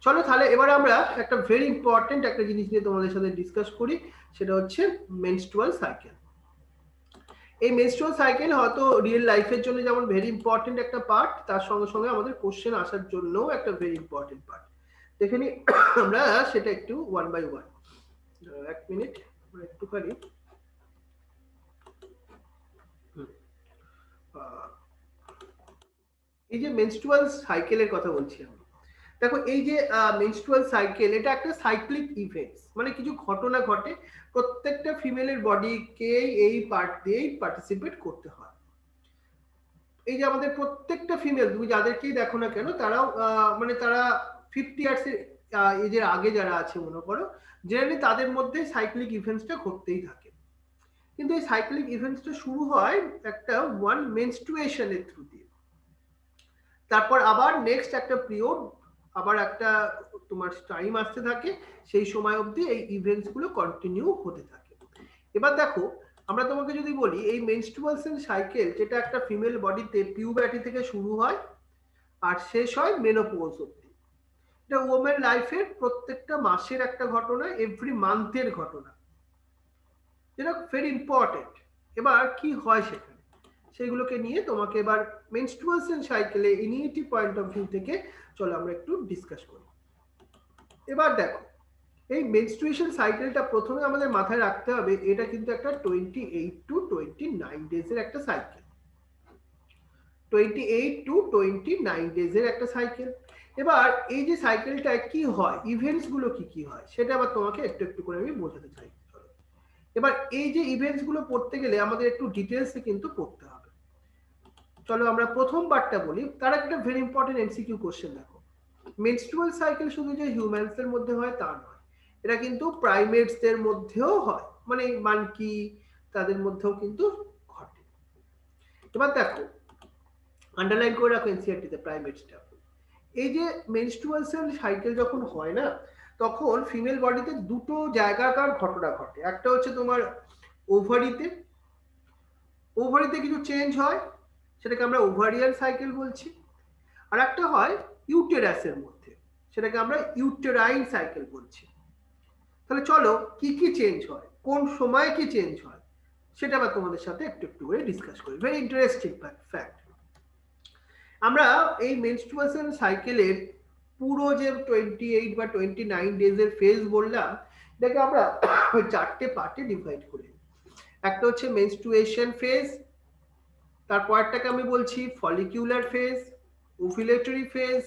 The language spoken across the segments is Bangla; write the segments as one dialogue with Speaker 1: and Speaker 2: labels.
Speaker 1: চলো তাহলে এবার আমরা একটা ভেরি ইম্পর্টেন্ট একটা জিনিস নিয়ে তোমাদের সাথে ডিসকাস করি, সেটা হচ্ছে মেনস্ট্রুয়াল সাইকেল। এই মেনস্ট্রুয়াল সাইকেল হয়তো রিয়েল লাইফের জন্য যেমন ভেরি ইম্পর্টেন্ট একটা পার্ট, তার সঙ্গে সঙ্গে আমাদের কোশ্চেন আসার জন্যও একটা ভেরি ইম্পর্টেন্ট পার্ট। দেখে নিই আমরা সেটা একটু ওয়ান বাই ওয়ান। এক মিনিট একটুখানি এই যে মেনস্ট্রুয়াল সাইকেলের কথা বলছি আমি, দেখো এই যে মেনস্ট্রুয়াল সাইকেল এটা একটা সাইক্লিক ইভেন্টস, মানে কিছু ঘটনা ঘটে, প্রত্যেকটা ফিমেলের বডিকে এই পার্ট দিয়েই পার্টিসিপেট করতে হয়। এই যে আমাদের প্রত্যেকটা ফিমেল তুমি যাদেরকেই দেখো না কেন, তারাও মানে তারা 50 ইয়ার্স এজের আগে যারা আছে মনে করো, জেনারেলি তাদের মধ্যে সাইক্লিক ইভেন্টসটা ঘটতেই থাকে। কিন্তু এই সাইক্লিক ইভেন্টসটা শুরু হয় একটা ওয়ান মেনস্ট্রুয়েশনের থ্রু দিয়ে, তারপর আবার নেক্সট একটা পিরিয়ড, আবার একটা তোমার টাইম আসতে থাকে, সেই সময় অবধি এই ইভেন্টস গুলো কন্টিনিউ হতে থাকে। এবার দেখো আমরা তোমাকে যদি বলি এই মেনস্ট্রুয়াল সাইকেল যেটা একটা ফিমেল বডিতে পিউবার্টি থেকে শুরু হয় আর শেষ হয় মেনোপজ অবধি, এটা ওমেন লাইফের প্রত্যেকটা মাসের একটা ঘটনা, এভরি মান্থের ঘটনা, যেটা ভেরি ইম্পর্টেন্ট। এবার কি হয় সেখানে, সেগুলোকে নিয়ে তোমাকে এবার মেনস্ট্রুয়েশন সাইকেলে ইনিয়েটিভ পয়েন্ট অফ ভিউ থেকে চলো আমরা একটু ডিসকাস করি। এবার দেখো এই মেনস্ট্রুয়েশন সাইকেলটা প্রথমে আমাদের মাথায় রাখতে হবে, এটা কিন্তু একটা 28 to 29 ডেজের একটা সাইকেল, 28 to 29 ডেজের একটা সাইকেল। এবার এই যে সাইকেলটায় কি হয়, ইভেন্টস গুলো কি কি হয়, সেটা আবার তোমাকে একটু একটু করে আমি বোঝাতে চাই। এবার এই যে ইভেন্টস গুলো পড়তে গেলে আমাদের একটু ডিটেলসে কিন্তু পড়তে হবে। চলো আমরা প্রথম পার্টটা বলি, তার একটা ভেরি ইম্পর্টেন্ট এমসিকিউ কোশ্চেন দেখো, মেনস্ট্রুয়াল সাইকেল শুধু যে হিউম্যানসের মধ্যে হয় তা নয়, এটা কিন্তু প্রাইমেটসদের মধ্যেও হয়, মানে মানকি তাদের মধ্যেও কিন্তু ঘটে। এবার দেখো আন্ডারলাইন করে রাখো এনসিআরটিতে প্রাইমেটসটা। এই যে মেনস্ট্রুয়াল সাইকেল যখন হয় না, তখন ফিমেল বডিতে দুটো জায়গাকার ঘটনা ঘটে। একটা হচ্ছে তোমার ওভারিতে, ওভারিতে কিছু চেঞ্জ হয়, সেটাকে আমরা ওভারিয়ান সাইকেল বলছি। আর একটা হয় ইউটেরাসের মধ্যে, সেটাকে আমরা ইউটেরাইন সাইকেল বলছি। তাহলে চলো কি কি চেঞ্জ হয়, কোন সময় কি চেঞ্জ হয়, সেটা আবার তোমাদের সাথে একটু একটু করে ডিসকাস করি। Very interesting fact. আমরা এই মেনস্ট্রুয়েশন সাইকেলের পুরো যে 28 বা 29 ডেজের ফেজ বললাম, এটাকে আমরা চারটে পার্টে ডিভাইড করি। একটা হচ্ছে মেনস্ট্রুয়েশন ফেজ, তারপরটাকে আমি বলছি ফলিকুলার ফেজ, ওভুলেটরি ফেজ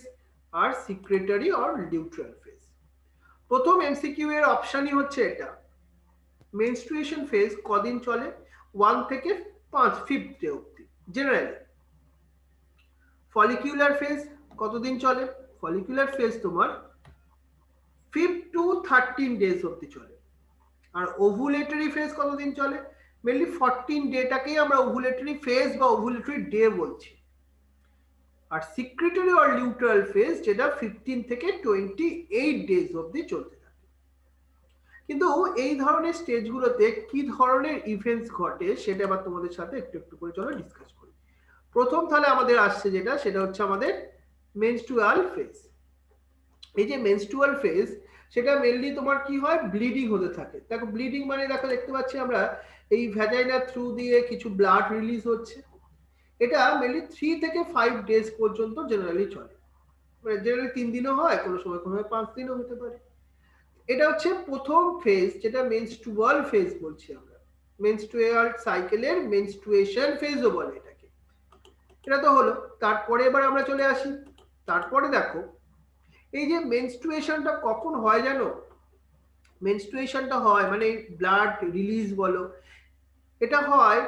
Speaker 1: আর সিক্রেটারি অর লিউট্রাল ফেজ। প্রথম এমসিকিউ এর অপশনই হচ্ছে এটা, মেনস্ট্রুয়েশন ফেজ কদিন চলে, 1 থেকে 5 ডে অবধি জেনারেলি। ফলিকুলার ফেজ কতদিন চলে, ফলিকুলার ফেজ তোমার 5 to 13 ডেজ অবধি চলে। আর ওভুলেটরি ফেজ কতদিন চলে, মেনলি 14 ডেটাকেই আমরা ওভুলেটরি ফেজ বা ওভুলেটরি ডে বলছি। আর সিক্রেটারি অর লিউট্রাল ফেজ যেটা 15 থেকে 28 ডেজ অবধি চলতে থাকে। কিন্তু এই ধরনের স্টেজগুলোতে কি ধরনের ইভেন্টস ঘটে সেটা আবার তোমাদের সাথে একটু একটু করে চলো ডিসকাস করি। প্রথম তাহলে আমাদের আসছে যেটা, সেটা হচ্ছে আমাদের মেনস্ট্রুয়াল ফেজ। এই যে মেনস্ট্রুয়াল ফেজ, সেটা মেনলি তোমার কি হয়, ব্লিডিং হতে থাকে। দেখো ব্লিডিং মানে দেখো দেখতে পাচ্ছি আমরা এই ভ্যাজাইনার থ্রু দিয়ে কিছু ব্লাড রিলিজ হচ্ছে। এটা মেনলি 3 থেকে 5 ডেজ পর্যন্ত জেনারেলি চলে, মানে জেনারেলি 3 দিনও হয়, কোনো সময় কোনো 5 দিনও হতে পারে। এটা হচ্ছে প্রথম ফেজ, যেটা মেনস্ট্রুয়াল ফেজ বলছি আমরা। মেনস্ট্রুয়াল সাইকেলের মেনস্ট্রুয়েশন ফেজও বলে এটাকে। এটা তো হলো। তারপরে এবার আমরা চলে আসি, তারপরে দেখো এই যে মেনস্ট্রুয়েশনটা কখন হয় জানো, মেনস্ট্রুয়েশনটা হয় মানে ব্লাড রিলিজ বলো, এটা হয়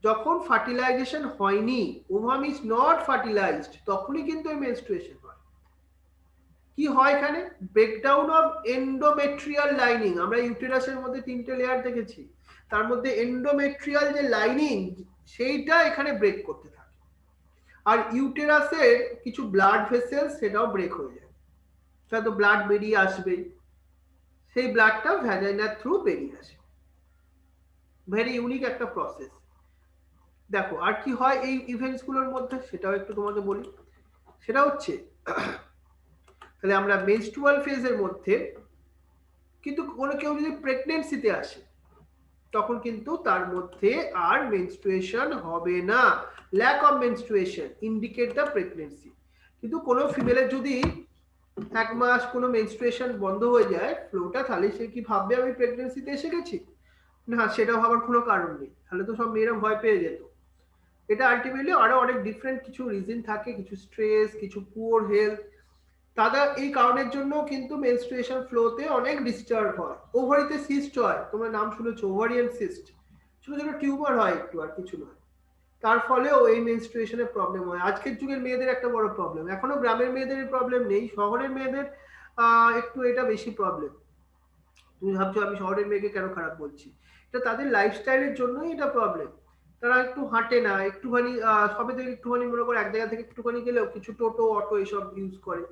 Speaker 1: যখন ফার্টিলাইজেশন হয়নি, ওভাম ইজ নট ফার্টিলাইজড, তখনই কিন্তু এই মেনস্ট্রুয়েশন হয়। কি হয় এখানে, ব্রেকডাউন অফ এন্ডোমেট্রিয়াল লাইনিং। আমরা ইউটেরাসের মধ্যে 3টে লেয়ার দেখেছি, তার মধ্যে এন্ডোমেট্রিয়াল যে লাইনিং সেইটা এখানে ব্রেক করতে থাকে। আর ইউটেরাসের কিছু ব্লাড ভেসেলস সেটাও ব্রেক হয়ে যায়, হয়তো ব্লাড বেরিয়ে আসবে, সেই ব্লাডটা ভ্যাজাইনার থ্রু বেরিয়ে আসে। ভেরি ইউনিক একটা প্রসেস। দেখো আর কি হয় এই ইভেন্টস গুলোর মধ্যে, সেটাও একটু তোমাকে বলি। সেটা হচ্ছে তাহলে আমরা মেনস্ট্রুয়াল ফেজের মধ্যে কিন্তু কোনো কেউ যদি প্রেগনেন্সিতে আসে তখন কিন্তু তার মধ্যে আর মেনস্ট্রুয়েশন হবে না। Lack of menstruation indicate the pregnancy. কিন্তু কোনো ফিমেলের যদি 1 মাস কোনো মেনস্ট্রুয়েশন বন্ধ হয়ে যায় ফ্লোটা, তাহলে সে কি ভাববে আমি প্রেগনেন্সিতে এসে গেছি? না, সেটা ভাবার কোনো কারণ নেই, তাহলে তো সব মেয়েরা ভয় পেয়ে যেত। এটা আলটিমেটলি আরো অনেক ডিফারেন্ট কিছু রিজন থাকে, কিছু স্ট্রেস, কিছু পুয়ার হেলথ, তাদের এই কারণের জন্য কিন্তু মেনস্ট্রুয়েশন ফ্লোতে অনেক ডিস্টার্ব হয়। ওভারিতে সিস্ট হয়, তোমরা নাম শুনেছো ওভারিয়ান সিস্ট, ছোট ছোট টিউমার হয় একটু, আর কিছু নয়। তার ফলেও এই মেনস্ট্রুয়েশনের প্রবলেম হয়। আজকের যুগের মেয়েদের একটা বড় প্রবলেম, এখনো গ্রামের মেয়েদের প্রবলেম নেই, শহরের মেয়েদের একটু এটা বেশি প্রবলেম। তুমি ভাবছো আমি শহরের মেয়েকে কেন খারাপ বলছি, এটা তাদের লাইফস্টাইলের জন্যই এটা প্রবলেম। তারা একটু হাঁটে না, একটুখানি সবে থেকে একটুখানি মনে করে এক জায়গা থেকে একটুখানি গেলেও কিছু টোটো অটো এসব ইউজ করে,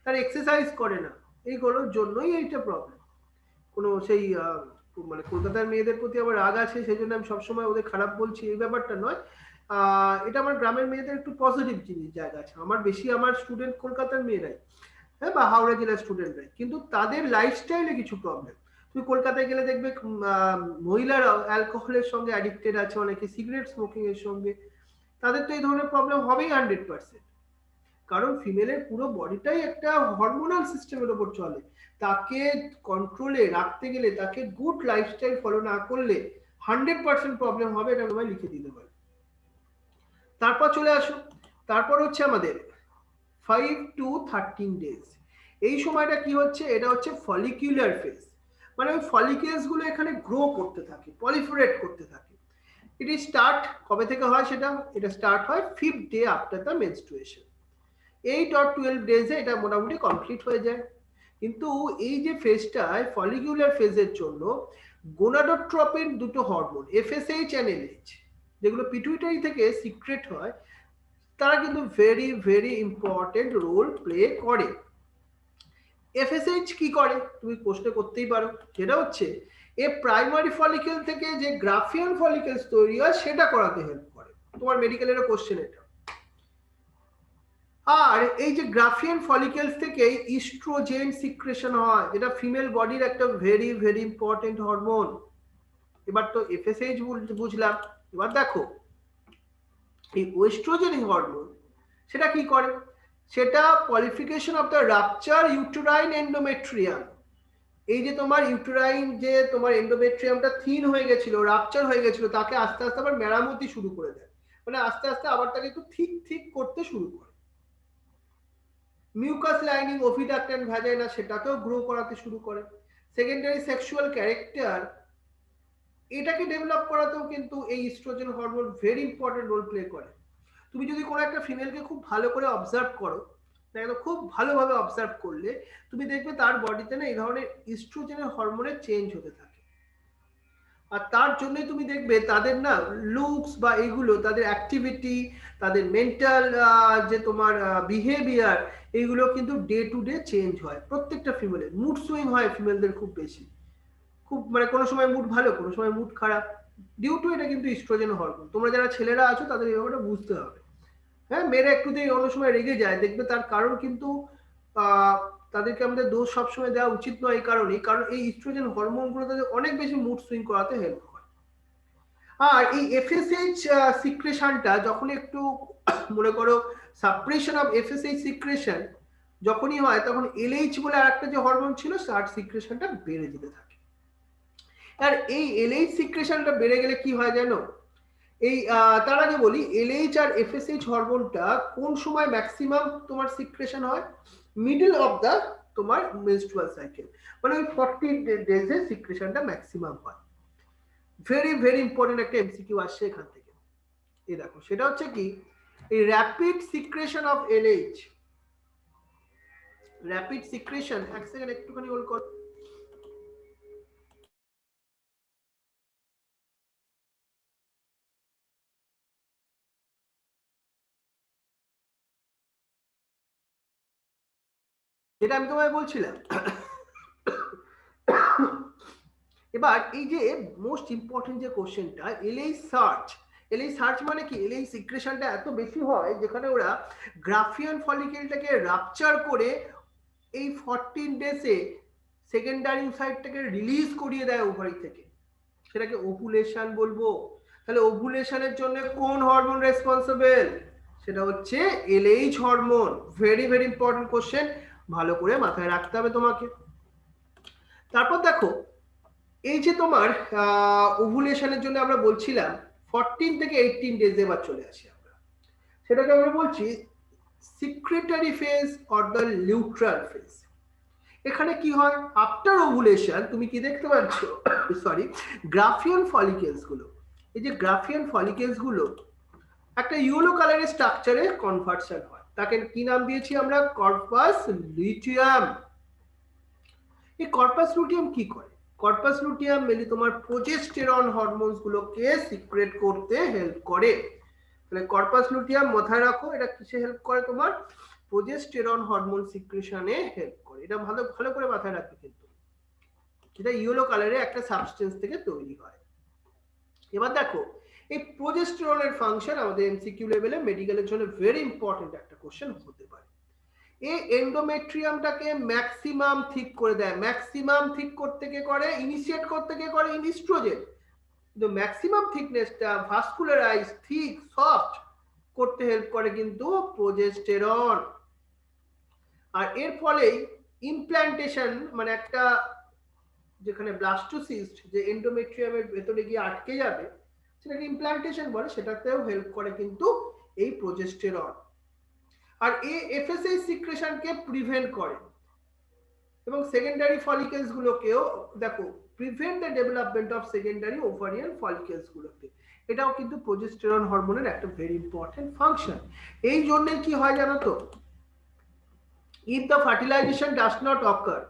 Speaker 1: তারা এক্সারসাইজ করে না, এইগুলোর জন্যই এইটা প্রবলেম। কোনো সেই মানে কলকাতার মেয়েদের প্রতি আমার রাগ আছে সেই জন্য আমি সবসময় ওদের খারাপ বলছি এই ব্যাপারটা নয়। এটা আমার গ্রামের মেয়েদের একটু পজিটিভ জিনিস জায়গা আছে, আমার বেশি আমার স্টুডেন্ট কলকাতার মেয়েরাই, হ্যাঁ, বা হাওড়া জেলার স্টুডেন্টরাই, কিন্তু তাদের লাইফস্টাইলে কিছু প্রবলেম। তুমি কলকাতায় গেলে দেখবে মহিলারা অ্যালকোহলের সঙ্গে অ্যাডিক্টেড আছে, অনেকে সিগারেট স্মোকিং এর সঙ্গে, তাদের তো এই ধরনের প্রবলেম হবেই 100%। কারণ ফিমেলের পুরো বডিটাই একটা হরমোনাল সিস্টেমের উপর চলে, তাকে কন্ট্রোলে রাখতে গেলে, তাকে গুড লাইফস্টাইল ফলো না করলে 100% প্রবলেম হবে, এটা তোমায় লিখে দিতে পারি। তারপর চলে আসো, তারপর হচ্ছে আমাদের 5 to 13 ডেজ। এই সময়টা কি হচ্ছে, এটা হচ্ছে ফলিকুলার ফেজ, মানে ওই ফলিকেলস গুলো এখানে গ্রো করতে থাকে, পলিফারেট করতে থাকে। এটি স্টার্ট কবে থেকে হয় সেটা, এটা স্টার্ট হয় 5th day after the menstruation. 8 or 12 ডেজে এটা মোটামুটি কমপ্লিট হয়ে যায়। কিন্তু এই যে ফেজটায় ফলিকুলার ফেজের জন্য গোনাডোট্রপিন দুটো হরমোন এফএসএইচ এন্ড এলএইচ, যেগুলো পিটুইটারি থেকে সিক্রেট হয়, তারা কিন্তু very very important role play করে। এফএসএইচ কি করে তুমি প্রশ্ন করতেই পারো, যেটা হচ্ছে এ প্রাইমারি ফলিকেল থেকে যে গ্রাফিয়ান ফলিকেলস তৈরি হয় সেটা করাতে হেল্প করে, তোমার মেডিকেলেরও কোশ্চেন এটা। আর এই যে গ্রাফিয়ান ফলিকেলস থেকে ইস্ট্রোজেন সিক্রেশন হয়, যেটা ফিমেল বডির একটা ভেরি ভেরি ইম্পর্টেন্ট হরমোন। এবার তো এফএসএইচ বুঝলাম, এবার দেখো এই ওয়েস্ট্রোজেন হরমোন সেটা কি করে, সেটা পলিফিকেশন of the rupture uterine endometrium. এই যে তোমার ইউটেরাইন যে তোমার এন্ডোমেট্রিয়ামটা থিন হয়ে গেছিল, রাপচার হয়ে গেছিল, তাকে আস্তে আস্তে আবার মেরামতি শুরু করে দেয়, মানে আস্তে আস্তে আবার তাকে একটু ঠিক ঠিক করতে শুরু করে। Mucus lining oviduct and vagina সেটাকেও গ্রো করাতে শুরু করে। সেকেন্ডারি সেক্সুয়াল ক্যারেক্টার এটাকে ডেভেলপ করাতেও কিন্তু এই oestrogen hormone very important role play করে। তুমি যদি কোনো একটা ফিমেলকে খুব ভালো করে অবজার্ভ করো, খুব ভালোভাবে অবজার্ভ করলে তুমি দেখবে তার বডিতে না এই ধরনের ইস্ট্রোজেনের হরমোনের চেঞ্জ হতে থাকে। আর তার জন্যই তুমি দেখবে তাদের না লুকস বা এইগুলো, তাদের অ্যাক্টিভিটি, তাদের মেন্টাল যে তোমার বিহেভিয়ার, এইগুলো কিন্তু ডে টু ডে চেঞ্জ হয়। প্রত্যেকটা ফিমেলের মুড সুইং হয় ফিমেলদের খুব বেশি, খুব মানে কোনো সময় মুড ভালো, কোনো সময় মুড খারাপ, ডিউ টু এটা কিন্তু ইস্ট্রোজেন হরমোন। তোমরা যারা ছেলেরা আছো তাদের এই ব্যাপারটা বুঝতে হবে। হ্যাঁ, মেয়েরা একটুতেই অন্য সময় রেগে যায়, দেখবে তার কারণ কিন্তু আহ তাদেরকে আমাদের দোষ সবসময় দেওয়া উচিত নয় এই কারণেই, কারণ এই ইস্ট্রোজেন হরমোনগুলো তাদের অনেক বেশি মুড সুইং করাতে হেল্প করে। আর এই এফএসএইচ সিক্রেশনটা যখন একটু মনে করো সাপ্রেশন অফ এফএসএইচ সিক্রেশন যখনই হয়, তখন এলএইচ বলে আরেকটা যে হরমোন ছিল তার সিক্রেশনটা বেড়ে যেতে থাকে। আর এই এলএইচ সিক্রেশনটা বেড়ে গেলে কি হয় জানো, এই তার আগে বলি এলএইচ আর এফএসএইচ হরমোনটা কোন সময় ম্যাক্সিমাম তোমার সিক্রেশন হয়, মিডল অফ দা তোমার মেনস্ট্রুয়াল সাইকেল, মানে ওই 40 ডেজে সিক্রেশনটা ম্যাক্সিমাম হয়। ভেরি ভেরি ইম্পর্টেন্ট একটা এমসিকিউ আসছে এখান থেকে, এই দেখো সেটা হচ্ছে কি, এই rapid secretion of LH, rapid secretion, এক সেকেন্ড একটুখানি হোল্ড কর। যেটা আমি তোমায় বলছিলাম, এবার এই যে মোস্ট ইম্পর্টেন্ট যে কোশ্চেনটা, এলএইচ সার্চ, এলএইচ সার্চ মানে কি, এলএইচ সিক্রেশনটা এত বেশি হয় যেখানে ওরা গ্রাফিয়ান ফলিকেলটাকে রাপচার করে এই 14 ডেজে সেকেন্ডারি ওসাইটটাকে রিলিজ করিয়ে দেয় ওভারি থেকে, সেটাকে ওভুলেশন বলবো। তাহলে ওভুলেশনের জন্য কোন হরমোন রেসপন্সিবল? সেটা হচ্ছে LH hormone. Very very important question, ভালো করে মাথায় রাখতে হবে তোমাকে। তারপর দেখো, এই যে তোমার ওভুলেশনের জন্য আমরা বলছিলাম 14 থেকে 18 ডেজ, এবার চলে আসি আমরা, সেটাকে আমরা বলছি secretory phase or the luteal phase. এখানে কি হয়, আফটার ওভুলেশন তুমি কি দেখতে পাচ্ছ, সরি, গ্রাফিয়ান ফলিকেলস গুলো, এই যে গ্রাফিয়ান ফলিকেলস গুলো একটা ইয়েলো কালারের স্ট্রাকচারে কনভার্সন হয়, তাকে কি নাম দিয়েছি আমরা? Corpus luteum. এই কর্পাস লুটিয়াম কি করে? কর্পাস লুটিয়াম মেনলি তোমার প্রোজেস্টেরন হরমোনস গুলোকে সিক্রেট করতে হেল্প করে। তাহলে কর্পাস লুটিয়াম মাথায় রাখো, এটা কিসে হেল্প করে? তোমার প্রোজেস্টেরন হরমোন সিক্রেশনে হেল্প করে। এটা ভালো ভালো করে মাথায় রাখবে কিন্তু, এটা ইয়েলো কালারের একটা সাবস্টেন্স থেকে তৈরি হয়। এবার দেখো, এই প্রোজেস্টেরনের ফাংশন আমাদের এমসিকিউ লেভেলে মেডিকেলের জন্য ভেরি ইম্পর্টেন্ট একটা কোশ্চেন হতে পারে। এই এন্ডোমেট্রিয়ামটাকে ম্যাক্সিমাম থিক করে দেয়। ম্যাক্সিমাম থিক করতে কে করে? ইনিশিয়েট করতে কে করে? ইস্ট্রোজেন। কিন্তু ম্যাক্সিমাম থিকনেসটা ভাস্কুলারাইজ, থিক, সফট করতে হেল্প করে কিন্তু প্রোজেস্টেরন। আর এর ফলেই ইমপ্ল্যান্টেশন, মানে একটা যেখানে ব্লাস্টোসিস্ট যে এন্ডোমেট্রিয়ামের ভেতরে গিয়ে আটকে যাবে, সেটাকে ইমপ্ল্যান্টেশন বলে, সেটাতেও হেল্প করে কিন্তু এই প্রোজেস্টেরন। আর এই এফএসএইচ সিক্রেশনকে প্রিভেন্ট করে, এবং সেকেন্ডারি ফলিকেলস গুলোকেও দেখো, prevent the development of secondary ovarian follicles গুলোকে, এটাও কিন্তু প্রোজেস্টেরন হরমোনের একটা ভেরি ইম্পর্টেন্ট ফাংশন। এই জন্য কি হয় জানো তো, if the fertilisation does not occur,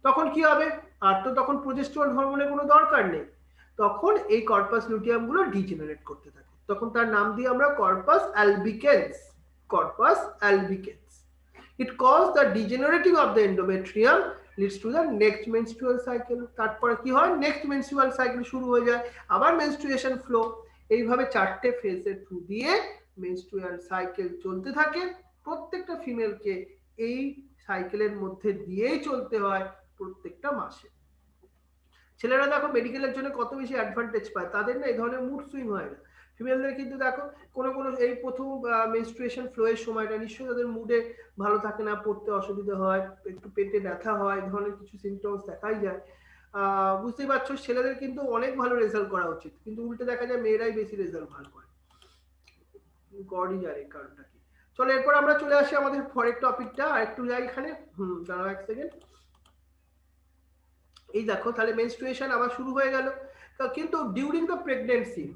Speaker 1: তখন কি হবে? আর তো তখন প্রোজেস্টেরন হরমোনের কোনো দরকার নেই, তখন এই কর্পাস লুটিয়াম গুলো ডিজেনারেট করতে থাকে, তখন তার নাম দিয়ে আমরা corpus albicans. Corpus albicans. It causes the degenerating of the endometrium, leads to the next menstrual cycle. তারপরে কি হয়? নেক্সট মেনস্ট্রুয়াল সাইকেল শুরু হয়ে যায়, আবার মেনস্ট্রুয়েশন ফ্লো। এইভাবে চারটে ফেজের থ্রু দিয়ে মেনস্ট্রুয়াল সাইকেল চলতে থাকে। প্রত্যেকটা ফিমেলকে এই সাইকেলের মধ্যে দিয়েই চলতে হয় প্রত্যেকটা মাসে। ছেলেরা দেখো মেডিকেলের জন্য কত বেশি অ্যাডভান্টেজ পায়, তাদের না এই ধরনের মুড সুইং হয় না। ফিমেলদের কিন্তু দেখো কোনো কোনো এই প্রথম মেনস্ট্রুয়েশন ফ্লো এর সময়টা নিশ্চয়ই তাদের মুডে ভালো থাকে না, পড়তে অসুবিধা হয়, একটু পেটে ব্যথা হয়, এই ধরনের কিছু সিমটমস দেখাই যায়। বুঝতেই পারছো, ছেলেদের কিন্তু অনেক ভালো রেজাল্ট করা উচিত, কিন্তু উল্টে দেখা যায় মেয়েরাই বেশি রেজাল্ট ভালো করে। গডই জানে কারণটা কি। চলো এরপর আমরা চলে আসি আমাদের পরের টপিকটা, আর একটু যাই এখানে, দাঁড়াও এক সেকেন্ড। এই দেখো, তাহলে মেনস্ট্রুয়েশন আবার শুরু হয়ে গেল, কিন্তু during the pregnancy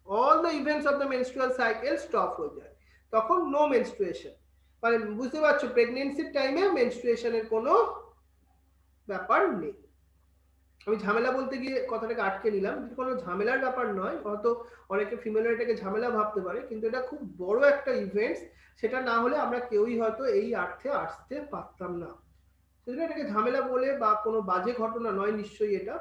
Speaker 1: all the events of the menstrual cycle stop হয়ে যায়, তখন নো মেনস্ট্রুয়েশন। মানে বুঝতে পারছো, প্রেগনেন্সির টাইমে মেনস্ট্রুয়েশনের কোনো ব্যাপার নেই। আমি ঝামেলা বলতে গিয়ে কথাটাকে আটকে নিলাম, কোনো ঝামেলার ব্যাপার নয়, হয়তো অনেকে ফিমেলরা এটাকে ঝামেলা ভাবতে পারে, কিন্তু এটা খুব বড় একটা ইভেন্টস, সেটা না হলে আমরা কেউই হয়তো এই অর্থে আসতে পারতাম না। সেজন্য এটাকে ঝামেলা বলে বা কোনো বাজে ঘটনা নয় নিশ্চয়ই এটা,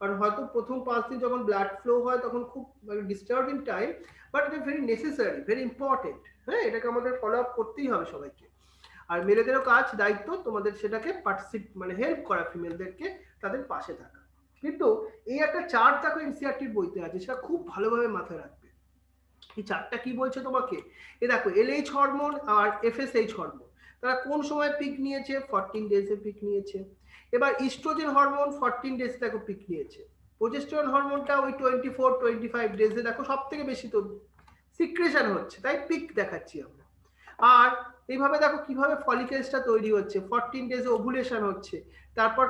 Speaker 1: কারণ হয়তো প্রথম 5 দিন যখন ব্লাড ফ্লো হয় তখন খুব ডিস্টার্বিং টাইম, বাট এটা ভেরি নেসেসারি, ভেরি ইম্পর্টেন্ট। হ্যাঁ, এটাকে আমাদের ফলো আপ করতেই হবে সবাইকে। আর মেয়েদেরও কাজ, দায়িত্ব তোমাদের সেটাকে মানে হেল্প করা, ফিমেলদেরকে তাদের পাশে থাকা। কিন্তু এই একটা চার্ট দেখো এনসিইআরটির বইতে আছে, সেটা খুব ভালোভাবে মাথায় রাখবে। এই চার্টটা কি বলছে তোমাকে? এ দেখো, এলএইচ হরমোন আর এফএসএইচ হরমোন তারা কোন সময় পিক নিয়েছে? 14 ডেজে পিক নিয়েছে। এবার ইস্ট্রোজেন হরমোন 14 ডেজ দেখো পিক নিয়েছে। প্রোজেস্টেরন হরমোনটা ওই 24-25 ডেজে দেখো সব থেকে বেশি তো সিক্রেশন হচ্ছে, তাই পিক দেখাচ্ছি আমরা। আর এইভাবে দেখো কিভাবে ফলিকেলসটা তৈরি হচ্ছে, 14 ডেজে ওভুলেশন হচ্ছে, তারপর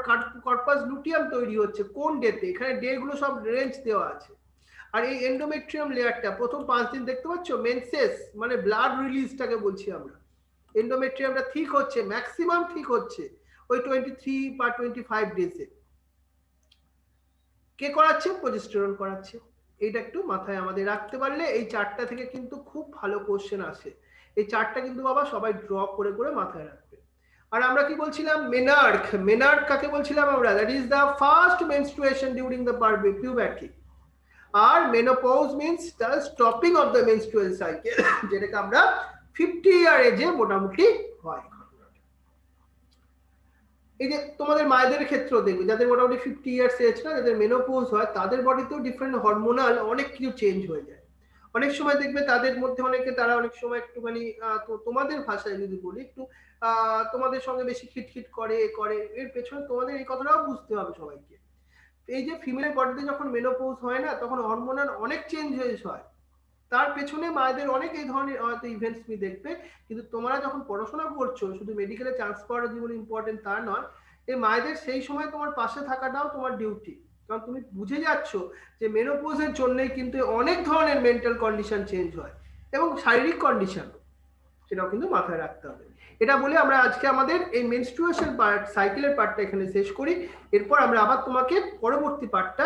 Speaker 1: কর্পাস লুটিয়াম তৈরি হচ্ছে কোন ডেতে, এখানে ডে গুলো সব রেঞ্জ দেওয়া আছে। আর এই এন্ডোমেট্রিয়াম লেয়ারটা প্রথম 5 দিন দেখতে পাচ্ছ, মেনসেস মানে ব্লাড রিলিজটাকে বলছি আমরা, এন্ডোমেট্রিয়ামটা ঠিক হচ্ছে, ম্যাক্সিমাম ঠিক হচ্ছে ওই 23 বা 25 ডেজে। কে করাচ্ছে? প্রোজেস্টেরন করাচ্ছে। এইটা একটু মাথায় আমাদের রাখতে পারলে এই চারটা থেকে কিন্তু খুব ভালো কোশ্চেন আসে। এই চারটা কিন্তু বাবা সবাই ড্র করে করে মাথায় রাখবে। আর আমরা কি বলছিলাম? মেনার্ক। মেনার্ক কাকে বলছিলাম আমরা? That is the first menstruation during the puberty. আর menopause means the stopping of the menstrual cycle, যেটাকে আমরা 50 ইয়ার এজে মোটামুটি হয়। এই যে তোমাদের মায়েদের ক্ষেত্রেও দেখবে যাদের মোটামুটি 50 ইয়ার্স এজ না, যাদের মেনোপজ হয় তাদের বডিতেও ডিফারেন্ট হরমোনাল অনেক কিছু চেঞ্জ হয়ে যায়। অনেক সময় দেখবে তাদের মধ্যে অনেকে, তারা অনেক সময় একটুখানি তোমাদের ভাষায় যদি বলি একটু তোমাদের সঙ্গে বেশি খিটখিট করে করে, এর পেছনে তোমাদের এই কথাটাও বুঝতে হবে সবাইকে। এই যে ফিমেলের বডিতে যখন মেনোপজ হয় না, তখন হরমোনাল অনেক চেঞ্জেস হয়, তার পেছনে মায়েদের অনেক এই ধরনের হয়তো ইভেন্টস তুমি দেখবে। কিন্তু তোমরা যখন পড়াশোনা করছো, শুধু মেডিকেলে চান্স পাওয়ার জীবন ইম্পর্টেন্ট তা নয়, এই মায়েদের সেই সময় তোমার পাশে থাকাটাও তোমার ডিউটি। কারণ তুমি বুঝে যাচ্ছ যে মেনোপোজের জন্যই কিন্তু অনেক ধরনের মেন্টাল কন্ডিশন চেঞ্জ হয় এবং শারীরিক কন্ডিশন, সেটাও কিন্তু মাথায় রাখতে হবে। এটা বলে আমরা আজকে আমাদের এই মেনস্ট্রুয়েশন পার্ট, সাইকেলের পার্টটা এখানে শেষ করি। এরপর আমরা আবার তোমাকে পরবর্তী পার্টটা